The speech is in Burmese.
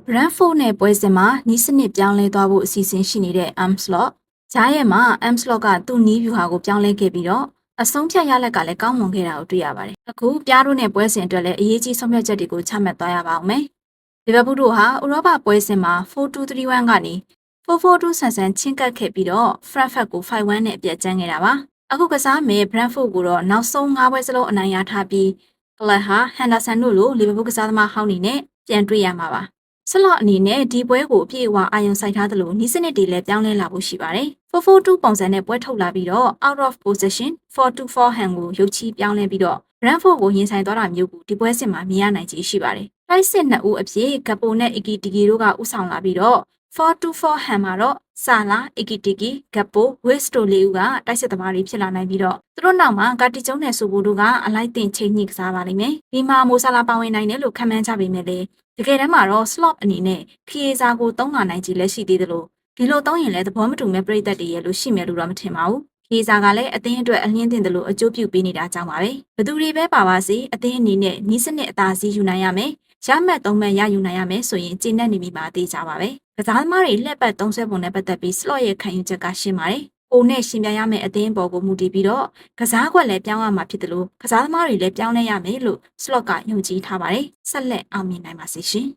Brand4 နဲ့ပွဲစဉ်မှာနီးစနစ်ပြောင်းလဲသွားဖို့အစီအစဉ်ရှိနေတဲ့ Amslot ဂျားရဲ့မှာ Amslot ကသူ့နီးဗျူဟာကိုပြောင်းလဲခဲ့ပြီးတော့အဆုံးဖြတ်ရလက်ကလည်းကောင်းမွန်ခဲ့တာကိုတွေ့ရပါတယ်။အခုပြားတို့နဲ့ပွဲစဉ်အတွက်လည်းအရေးကြီးဆုံးဖြတ်ချက်တွေကိုချမှတ်သွားရပါအောင်မယ်။လီဗာပူးတို့ဟာဥရောပပွဲစဉ်မှာ 4-2-3-1 ကနေ 4-4-2 ဆန်ဆန်ချင်းကပ်ခဲ့ပြီးတော့ Frankfurt ကို 5-1 နဲ့အပြတ်ကျန်းခဲ့တာပါ။အခုကစားမယ် Brentford ကိုတော့နောက်ဆုံး5ပွဲစလုံးအနိုင်ရထားပြီး Palace ဟာ Henderson တို့လိုလီဗာပူးကစားသမားဟောင်းတွေနဲ့ပြန်တွေ့ရမှာပါ။ဆလော့အနေနဲ့ဒီပွဲကိုအပြည့်အဝအာရုံစိုက်ထားသလိုနီးစနစ်တွေလည်းပြောင်းလဲလာဖို့ရှိပါတယ်။ 4-4-2 ပုံစံနဲ့ပွဲထုတ်လာပြီးတော့ out of position 4-2-4 hand ကိုရုပ်ချီးပြောင်းလဲပြီးတော့ Brentford ကိုရင်ဆိုင်သွားတာမျိုးကိုဒီပွဲစဉ်မှာမြင်ရနိုင်ခြေရှိပါတယ်။တိုက်စစ်နှစ်ဦးအဖြစ်ဂပိုနဲ့ Ekitike တို့ကဥဆောင်လာပြီးတော့ 4-2-4 hand မှာတော့ဆာလာ Ekitike ဂပိုဝစ်စတိုလေးဦးကတိုက်စစ်သမားတွေဖြစ်လာနိုင်ပြီးတော့သူတို့နောက်မှာဂါတီကျုံနဲ့ဆိုဘိုတို့ကအလိုက်တင်ချိန်ညှိကစားပါလိမ့်မယ်။ဒီမှာမိုဆာလာပါဝင်နိုင်တယ်လို့ခန့်မှန်းကြပေမဲ့လည်းတကယ်တမ်းမှာတော့ slot အနေနဲ့ခီယေစာကိုသုံးလာနိုင်ကြလည်းရှိသေးတယ်လို့ဒီလိုသုံးရင်လည်းသဘောမတူမဲ့ပြိသက်တွေရဲ့လို့ရှိမယ်လို့တော့မထင်ပါဘူးခီယေစာကလည်းအသင်းအတွက်အလင်းတင်တယ်လို့အကျိုးပြုပေးနေတာကြောင့်ပါပဲဘသူတွေပဲပါပါစေအသင်းအနေနဲ့နီးစနစ်အသာစီးယူနိုင်ရမယ်ရမှတ်သုံးမှတ်ရယူနိုင်ရမယ်ဆိုရင်ကျင့်တတ်နေပြီပါသေးကြပါပဲကစားသမားတွေလှည့်ပတ်သုံးဆွဲပုံနဲ့ပတ်သက်ပြီး slot ရဲ့ခံယူချက်ကရှင်းပါတယ်ကိုနဲ့ရှင်ပြရမယ့်အသင်းပေါ်ကိုမူတည်ပြီးတော့ကစားကွက်လည်းပြောင်းရမှာဖြစ်တယ်လို့ကစားသမားတွေလည်းပြောင်းလဲရမယ်လို့ slot ကယုံကြည်ထားပါတယ်ဆက်လက်အောင်မြင်နိုင်ပါစေရှင်